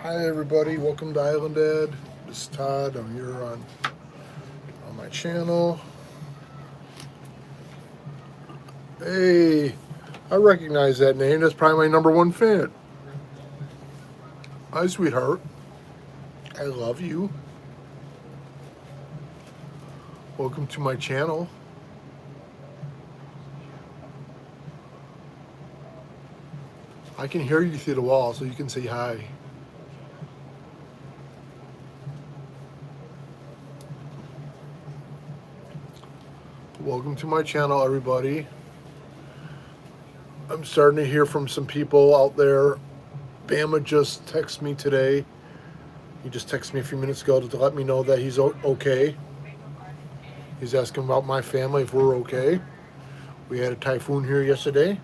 Hi everybody, welcome to IslandDad. This is Todd. I'm here on my channel. Hey, I recognize that name. That's probably my number one fan. Hi, sweetheart. I love you. Welcome to my channel. I can hear you through the wall, so you can say hi. Welcome to my channel, everybody. I'm starting to hear from some people out there. Bama just texted me today. He just texted me a few minutes ago to let me know that he's okay. He's asking about my family, if we're okay. We had a typhoon here yesterday.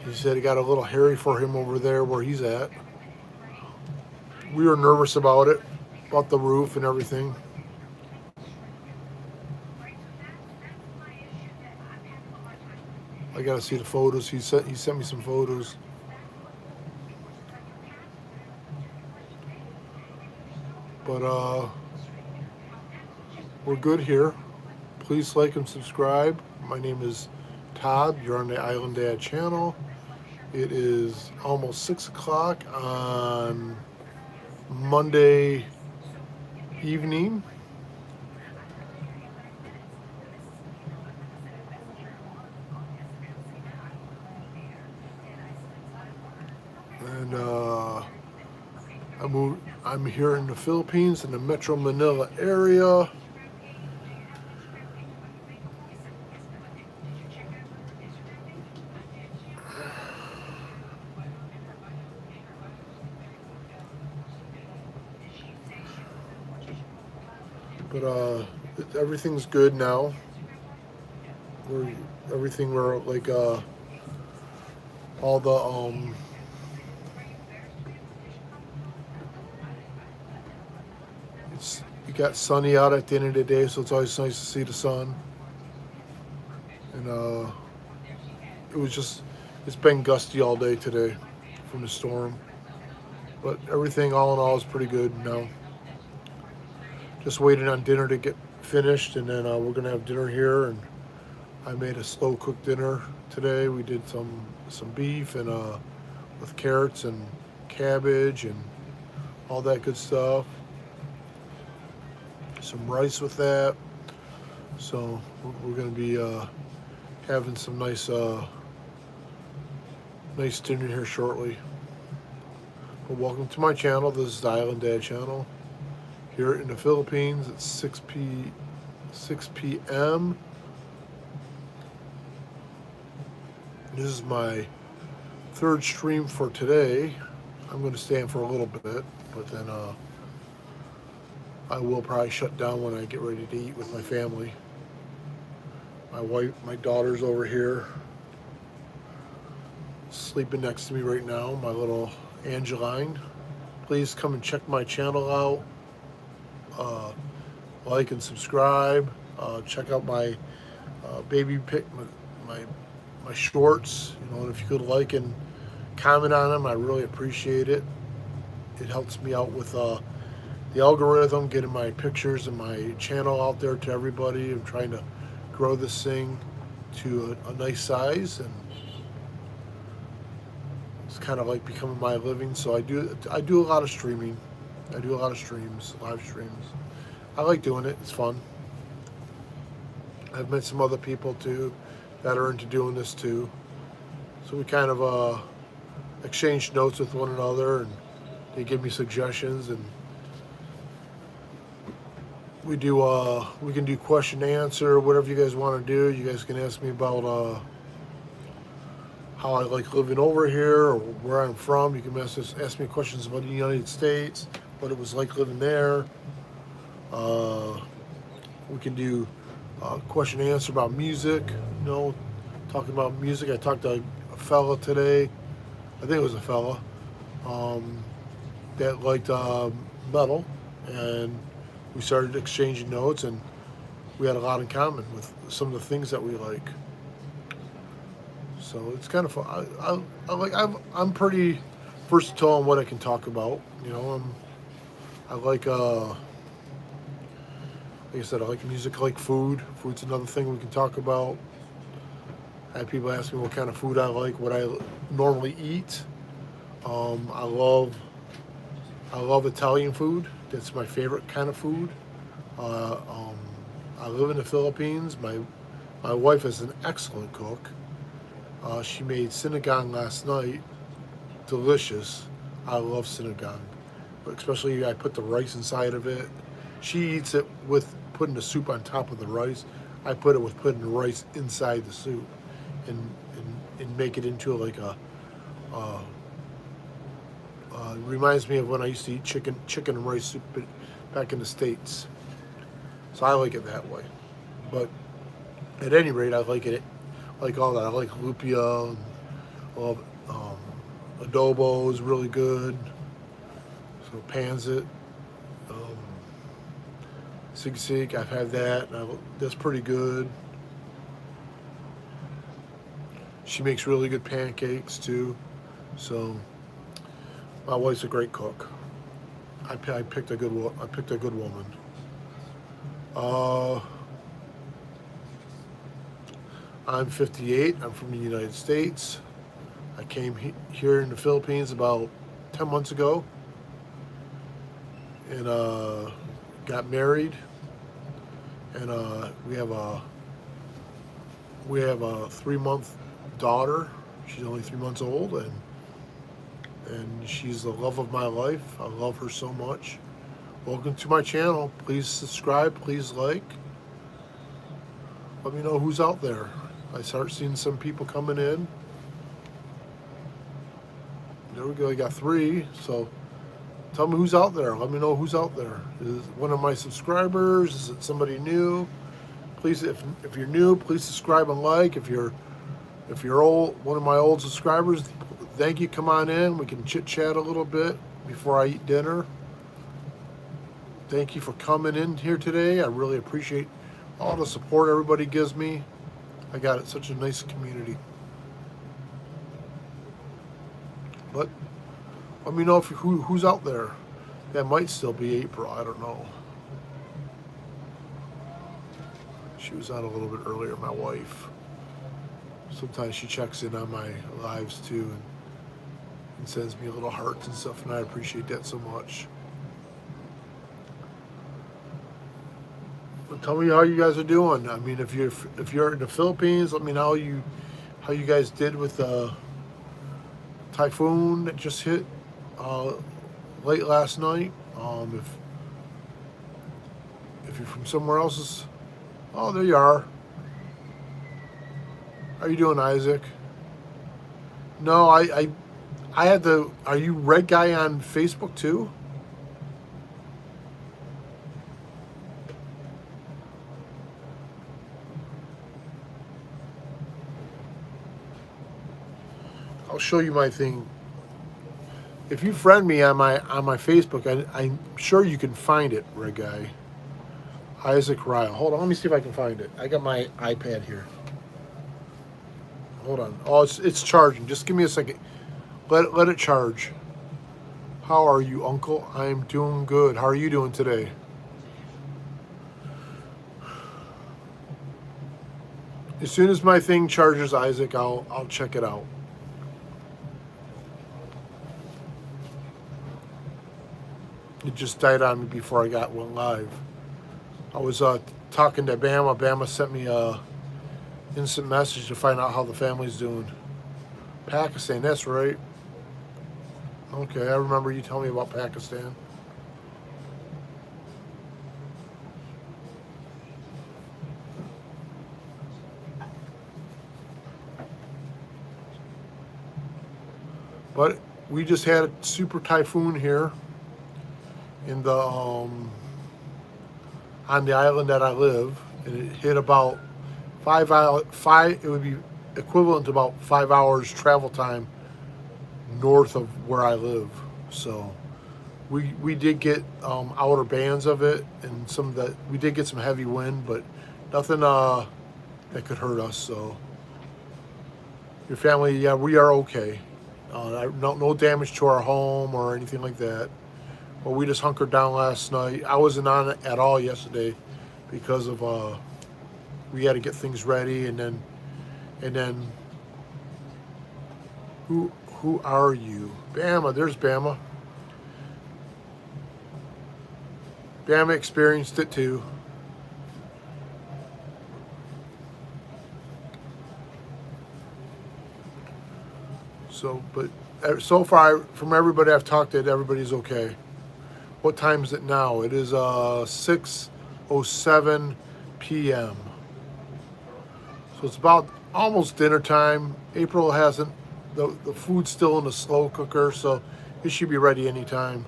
He said it got a little hairy for him over there where he's at. We were nervous about it, about the roof and everything. I gotta see the photos. He sent me some photos. But we're good here. Please like and subscribe. My name is Todd. You're on the IslandDad channel. It is almost 6 o'clock on Monday evening. And I'm here in the Philippines in the Metro Manila area. But everything's good now. We're like all the it got sunny out at the end of the day, so it's always nice to see the sun. And it's been gusty all day today from the storm. But everything all in all is pretty good now. Just waiting on dinner to get finished, and then we're gonna have dinner here. And I made a slow cooked dinner today. We did some beef and with carrots and cabbage and all that good stuff. Some rice with that. So we're gonna be having some nice dinner here shortly. But welcome to my channel. This is the IslandDad channel. Here in the Philippines, it's 6 p.m. This is my third stream for today. I'm going to stay in for a little bit, but then I will probably shut down when I get ready to eat with my family. My daughter's over here sleeping next to me right now, my little Angeline. Please come and check my channel out. Like and subscribe. Check out my baby pic, my shorts. And if you could like and comment on them, I really appreciate it. It helps me out with the algorithm, getting my pictures and my channel out there to everybody. I'm trying to grow this thing to a nice size, and it's kind of like becoming my living. So I do a lot of streaming. I do a lot of streams, live streams. I like doing it. It's fun. I've met some other people too that are into doing this too. So we kind of exchange notes with one another, and they give me suggestions, and we can do question and answer, whatever you guys want to do. You guys can ask me about how I like living over here or where I'm from. You can ask me questions about the United States, what it was like living there. We can do question and answer about music, talking about music. I talked to a fella today, I think it was a fella, that liked metal, and we started exchanging notes, and we had a lot in common with some of the things that we like. So it's kind of fun. I'm pretty first to tell them what I can talk about. You know, I like I said, I like music, I like food. Food's another thing we can talk about. I have people ask me what kind of food I like, what I normally eat. Um, I love I love Italian food. That's my favorite kind of food. Uh, um, I live in the Philippines. My wife is an excellent cook. She made sinigang last night. Delicious. I love sinigang, but especially I put the rice inside of it. She eats it with putting the soup on top of the rice. I put it with putting the rice inside the soup, and and make it into like a. Uh, reminds me of when I used to eat chicken and rice soup back in the States. So I like it that way. But at any rate, I like it. I like all that. I like lupia. And I love adobo is really good. So pansit, um, sigsig. I've had that. That's pretty good. She makes really good pancakes too. So my wife's a great cook. I picked a I picked a good woman. Uh, I'm 58. I'm from the United States. I came here in the Philippines about 10 months ago, and got married, and we have a 3 month daughter. She's only 3 months old, and she's the love of my life. I love her so much. Welcome to my channel. Please subscribe. Please like. Let me know who's out there. I start seeing some people coming in. There we go. I got 3. So tell me who's out there. Let me know who's out there. Is it one of my subscribers? Is it somebody new? Please, if you're new, please subscribe and like. If you're old, one of my old subscribers, thank you. Come on in. We can chit chat a little bit before I eat dinner. Thank you for coming in here today. I really appreciate all the support everybody gives me. I got such a nice community. But let me know who's out there. That might still be April. I don't know. She was on a little bit earlier, my wife. Sometimes she checks in on my lives too and sends me little hearts and stuff, and I appreciate that so much. But tell me how you guys are doing. I mean, if you're in the Philippines, let me know how you guys did with the typhoon that just hit late last night. If you're from somewhere else's, oh, there you are. How you doing, Isaac? No, I had to. Are you Red Guy on Facebook too? I'll show you my thing. If you friend me on my Facebook, I'm sure you can find it, Red Guy. Isaac Ryle. Hold on, let me see if I can find it. I got my iPad here. Hold on. Oh, it's charging. Just give me a second. Let it charge. How are you, Uncle? I'm doing good. How are you doing today? As soon as my thing charges, Isaac, I'll check it out. It just died on me before I went live. I was talking to Bama. Bama sent me a instant message to find out how the family's doing. Pakistan, that's right. Okay, I remember you telling me about Pakistan. But we just had a super typhoon here in the on the island that I live, and it hit about 5 hours. It would be equivalent to about 5 hours travel time north of where I live. So we did get outer bands of it, and we did get some heavy wind, but nothing that could hurt us. So your family, yeah, we are okay. No damage to our home or anything like that. But we just hunkered down last night. I wasn't on it at all yesterday because of we had to get things ready, and then who are you? Bama, there's Bama. Bama experienced it too. So, but so far from everybody I've talked to, everybody's okay. What time is it now? It is 6:07 p.m. So it's about almost dinner time. April hasn't, the food's still in the slow cooker, so it should be ready anytime.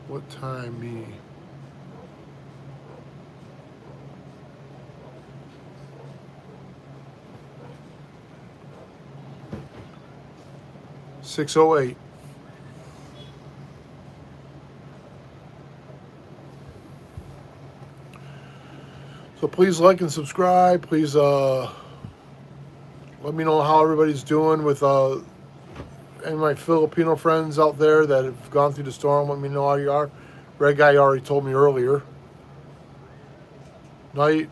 What time me? $6:08. So please like and subscribe. Please let me know how everybody's doing with any of my Filipino friends out there that have gone through the storm. Let me know how you are. Red guy already told me earlier. Night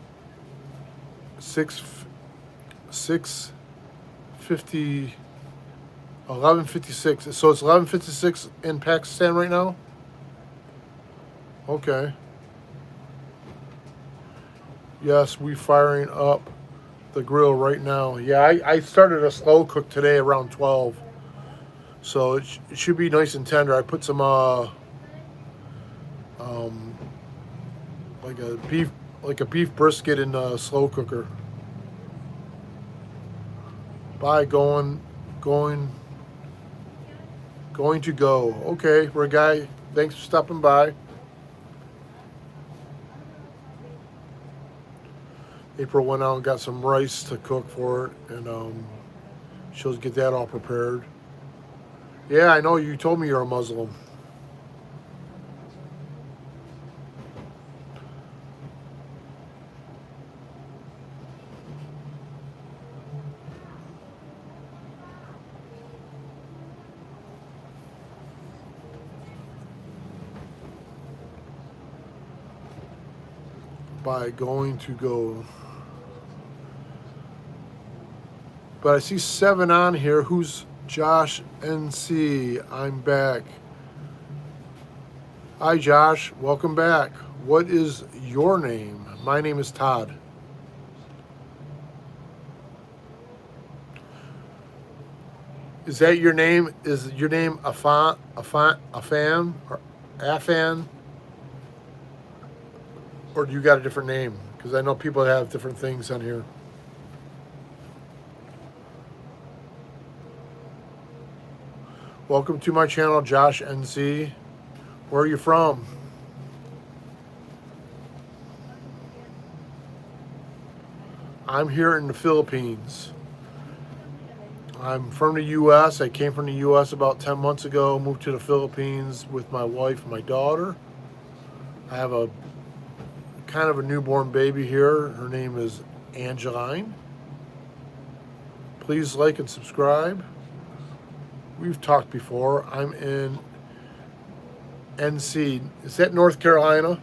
6:50, 11:56. So it's 11:56 in Pakistan right now. Okay. Yes, we firing up the grill right now. Yeah, I started a slow cook today around 12. So it should be nice and tender. I put some like a beef brisket in a slow cooker. Bye, going to go. Okay, we're a guy. Thanks for stopping by. April went out and got some rice to cook for it, and she'll get that all prepared. Yeah, I know. You told me you're a Muslim. By going to go. But I see 7 on here. Who's Josh NC? I'm back. Hi, Josh. Welcome back. What is your name? My name is Todd. Is that your name? Is your name Afan, or Afan? Or do you got a different name? Because I know people have different things on here. Welcome to my channel, Josh NC. Where are you from? I'm here in the Philippines. I'm from the U.S. I came from the U.S. about 10 months ago, moved to the Philippines with my wife and my daughter. I have a kind of a newborn baby here. Her name is Angeline. Please like and subscribe. We've talked before. I'm in NC. Is that North Carolina?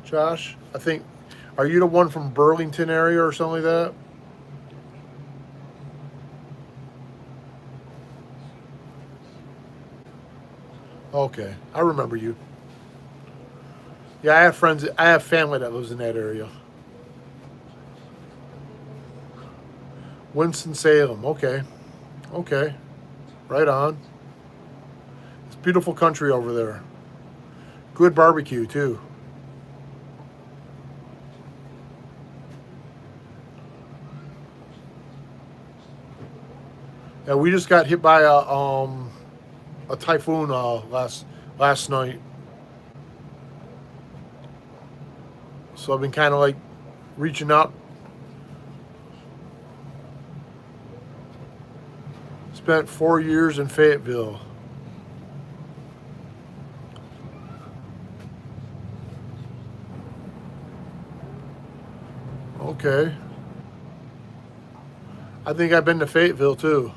Josh? I think, are you the one from Burlington area or something like that? Okay, I remember you. Yeah, I have friends, I have family that lives in that area. Winston-Salem, okay. Okay, right on. It's beautiful country over there. Good barbecue, too. Yeah, we just got hit by a typhoon last night. So I've been kind of like reaching out. Spent 4 years in Fayetteville. Okay. I think I've been to Fayetteville too.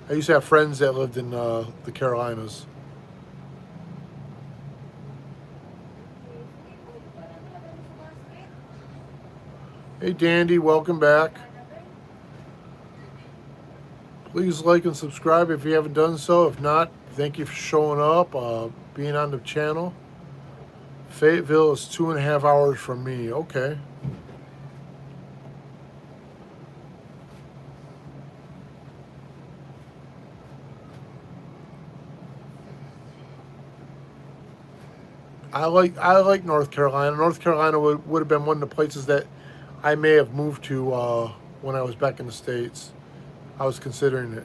I used to have friends that lived in the Carolinas. Hey, Dandy, welcome back. Please like and subscribe if you haven't done so. If not, thank you for showing up, being on the channel. Fayetteville is 2.5 hours from me. Okay. I like North Carolina. North Carolina would have been one of the places that I may have moved to when I was back in the States. I was considering it.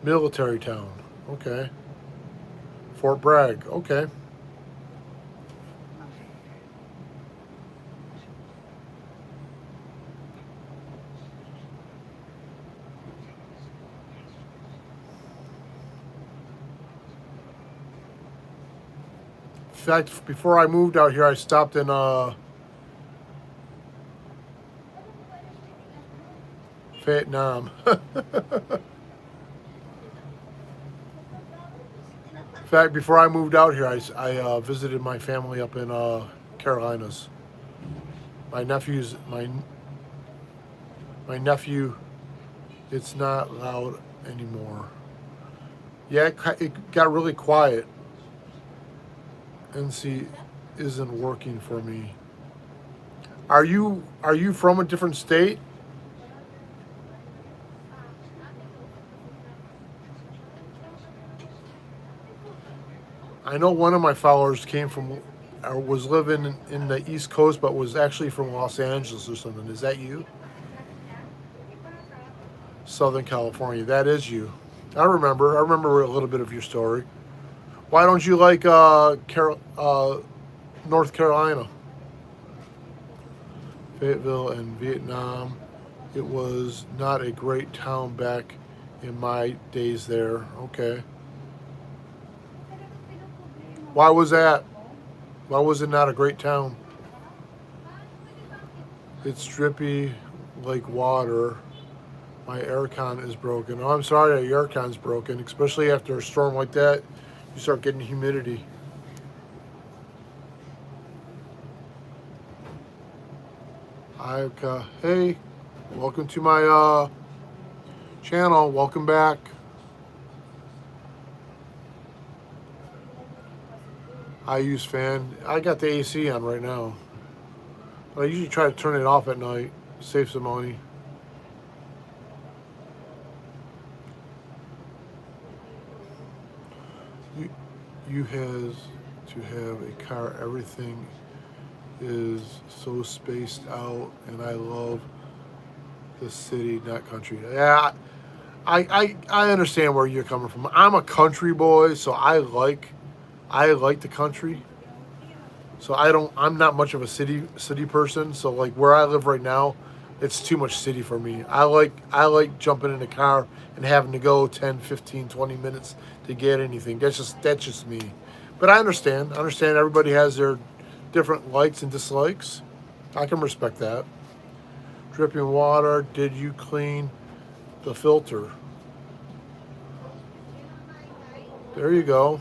Military town. Okay. Fort Bragg. Okay. In fact, before I moved out here, I stopped in Vietnam. In fact, before I moved out here, I visited my family up in Carolinas. My nephew. It's not loud anymore. Yeah, it got really quiet. NC isn't working for me. Are you from a different state? I know one of my followers came from, or was living in the East Coast, but was actually from Los Angeles or something. Is that you? Southern California. That is you. I remember. I remember a little bit of your story. Why don't you like North Carolina? Fayetteville and Vietnam. It was not a great town back in my days there. Okay. Why was that? Why was it not a great town? It's drippy like water. My aircon is broken. Oh, I'm sorry your aircon's broken, especially after a storm like that. You start getting humidity. Hey, welcome to my channel. Welcome back. I use fan. I got the AC on right now. But I usually try to turn it off at night. Save some money. You has to have a car. Everything is so spaced out, and I love the city, not country. Yeah, I understand where you're coming from. I'm a country boy, so I like the country. So I'm not much of a city person. So like where I live right now, it's too much city for me. I like jumping in a car and having to go 10, 15, 20 minutes to get anything. That's just me. But I understand. I understand everybody has their different likes and dislikes. I can respect that. Dripping water. Did you clean the filter? There you go.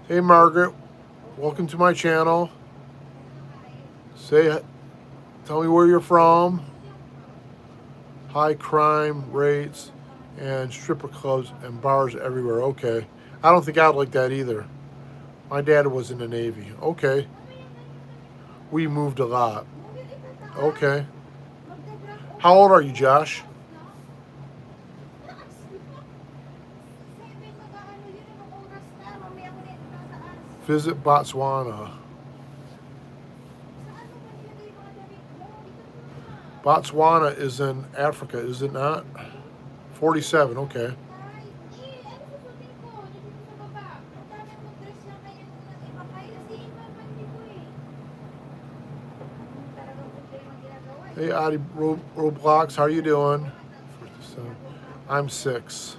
Hey Margaret, welcome to my channel. Tell me where you're from. High crime rates and stripper clubs and bars everywhere. Okay. I don't think I'd like that either. My dad was in the Navy. Okay. We moved a lot. Okay. How old are you, Josh? Visit Botswana. Botswana is in Africa, is it not? 47, okay. Hey, Adi Roblox, how are you doing? I'm 6.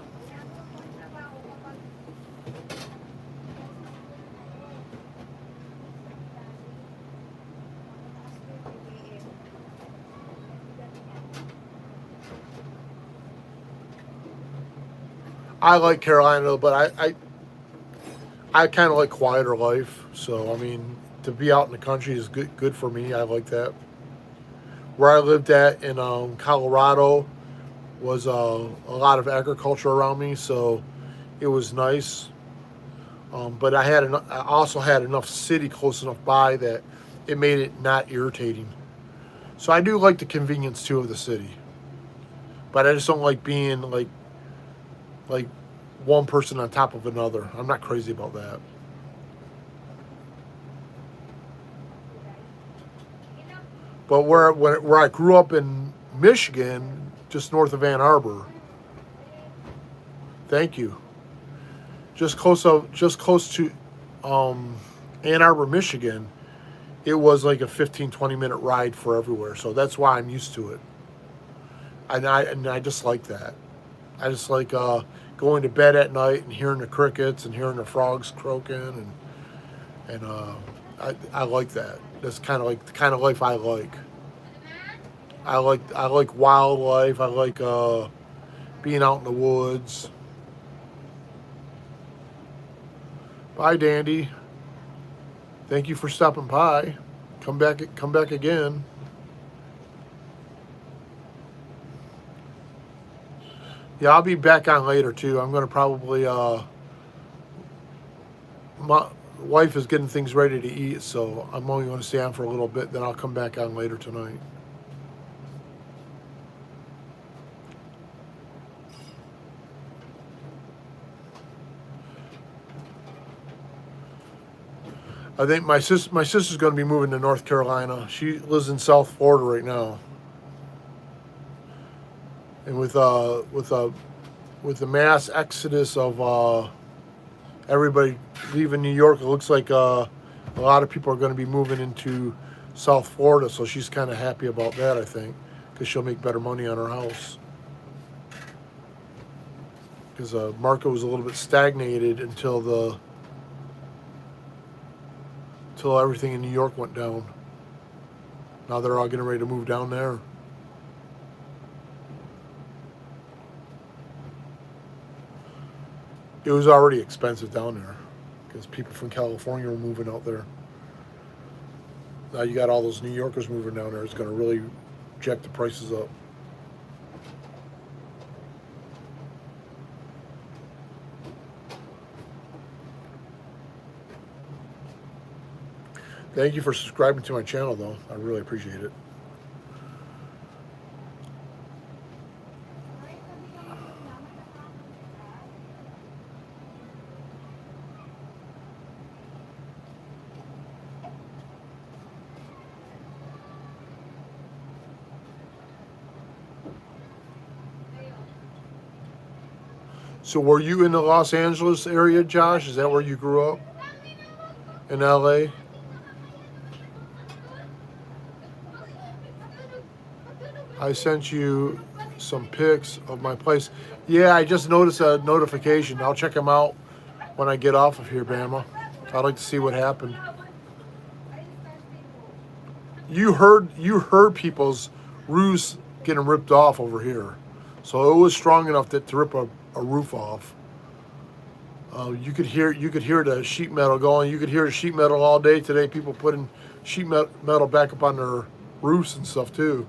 I like Carolina, but I kind of like quieter life. So I mean, to be out in the country is good for me. I like that. Where I lived at in Colorado was a lot of agriculture around me, so it was nice. But I also had enough city close enough by that it made it not irritating. So I do like the convenience too of the city, but I just don't like being like one person on top of another. I'm not crazy about that. But where I grew up in Michigan, just north of Ann Arbor. Thank you. Just close to um, Ann Arbor, Michigan. It was like a 15-20 minute ride for everywhere. So that's why I'm used to it. And I just like that. I just like going to bed at night and hearing the crickets and hearing the frogs croaking and I like that. That's kind of like the kind of life I like. I like wildlife. I like being out in the woods. Bye, Dandy. Thank you for stopping by. Come back again. Yeah, I'll be back on later too. I'm gonna probably my wife is getting things ready to eat, so I'm only going to stay on for a little bit. Then I'll come back on later tonight. I think my sister's going to be moving to North Carolina. She lives in South Florida right now, and with the mass exodus of everybody leaving New York, it looks like a lot of people are going to be moving into South Florida. So she's kind of happy about that, I think, because she'll make better money on her house. Because the market was a little bit stagnated until everything in New York went down. Now they're all getting ready to move down there. It was already expensive down there because people from California were moving out there. Now you got all those New Yorkers moving down there. It's going to really jack the prices up. Thank you for subscribing to my channel, though. I really appreciate it. So were you in the Los Angeles area, Josh? Is that where you grew up? In LA? I sent you some pics of my place. Yeah, I just noticed a notification. I'll check them out when I get off of here, Bama. I'd like to see what happened. You heard people's roofs getting ripped off over here. So it was strong enough to rip a roof off. You could hear the sheet metal going. You could hear the sheet metal all day today. People putting sheet metal back up on their roofs and stuff too.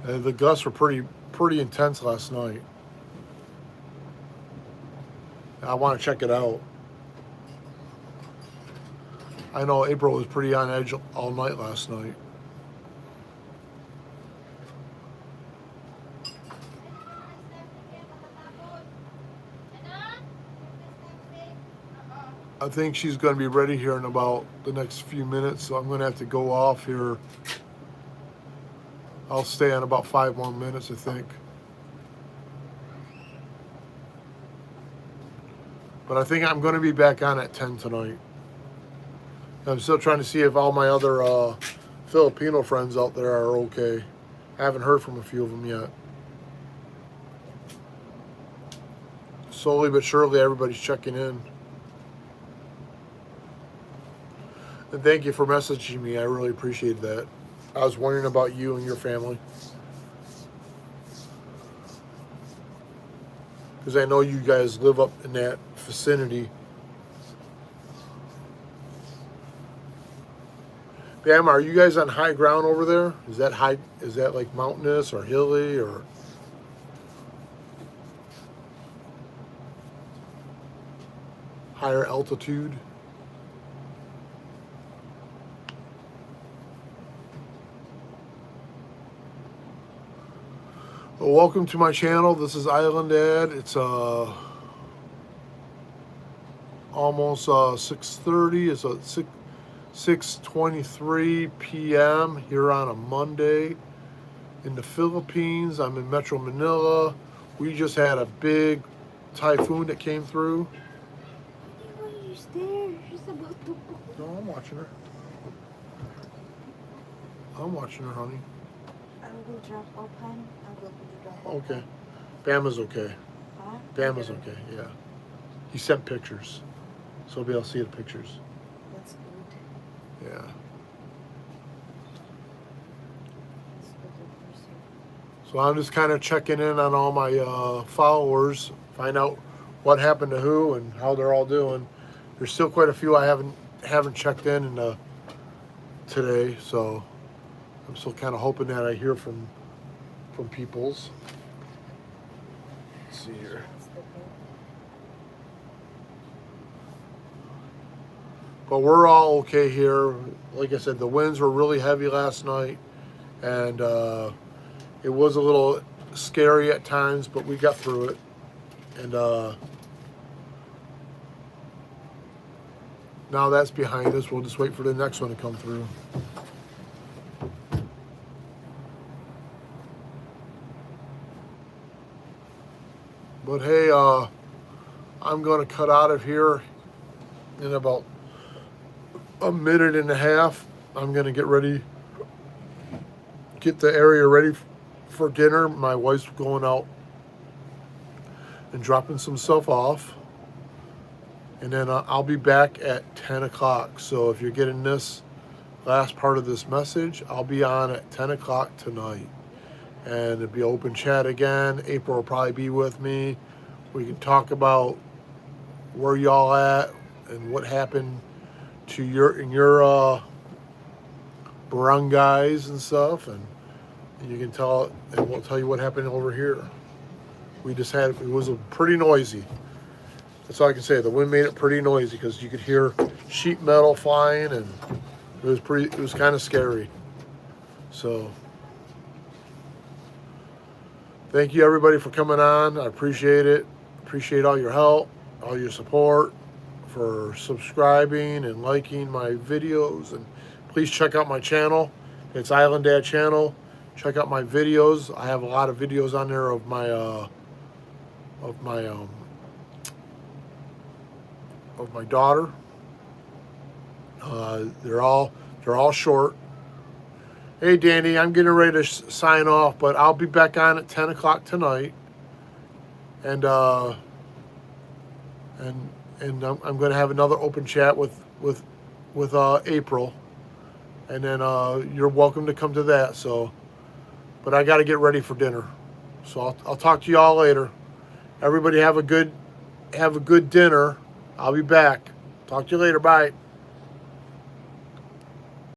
The gusts were pretty intense last night. I want to check it out. I know April was pretty on edge all night last night. I think she's going to be ready here in about the next few minutes, so I'm going to have to go off here. I'll stay on about 5 more minutes, I think. But I think I'm going to be back on at 10 tonight. I'm still trying to see if all my other Filipino friends out there are okay. I haven't heard from a few of them yet. Slowly but surely, everybody's checking in. And thank you for messaging me. I really appreciate that. I was wondering about you and your family. Because I know you guys live up in that vicinity. Bam, are you guys on high ground over there? Is that high? Is that like mountainous or hilly or? Higher altitude? Well, welcome to my channel. This is IslandDad. It's almost 6:30. It's 6:23 p.m. here on a Monday in the Philippines. I'm in Metro Manila. We just had a big typhoon that came through. Why are you there? She's about to go. No, I'm watching her. I'm watching her, honey. I will drop off, hon. I will drop off. Okay. Bama's okay. Huh? Bama's okay, yeah. He sent pictures. So we'll be able to see the pictures. That's good. Yeah. That's good for you. So I'm just kind of checking in on all my followers, find out what happened to who and how they're all doing. There's still quite a few I haven't checked in today, so I'm still kind of hoping that I hear from peoples. Let's see here. That's the good. But we're all okay here. Like I said, the winds were really heavy last night, and it was a little scary at times, but we got through it. And now that's behind us. We'll just wait for the next one to come through. But hey, I'm going to cut out of here in about a minute and a half. I'm going to get ready, get the area ready for dinner. My wife's going out and dropping some stuff off. And then I'll be back at 10 o'clock. So if you're getting this last part of this message, I'll be on at 10 o'clock tonight. And it'll be open chat again. April will probably be with me. We can talk about where y'all at and what happened to your barangays and stuff, and you can tell, and we'll tell you what happened over here. It was pretty noisy. That's all I can say. The wind made it pretty noisy because you could hear sheet metal flying, and it was kind of scary. So thank you everybody for coming on. I appreciate it. Appreciate all your help, all your support, for subscribing and liking my videos. And please check out my channel. It's IslandDad channel. Check out my videos. I have a lot of videos on there of my daughter. They're all short. Hey Danny, I'm getting ready to sign off, but I'll be back on at 10 o'clock tonight. And I'm going to have another open chat with April, and then you're welcome to come to that. So, but I got to get ready for dinner. So I'll talk to y'all later. Everybody have a good dinner. I'll be back. Talk to you later. Bye.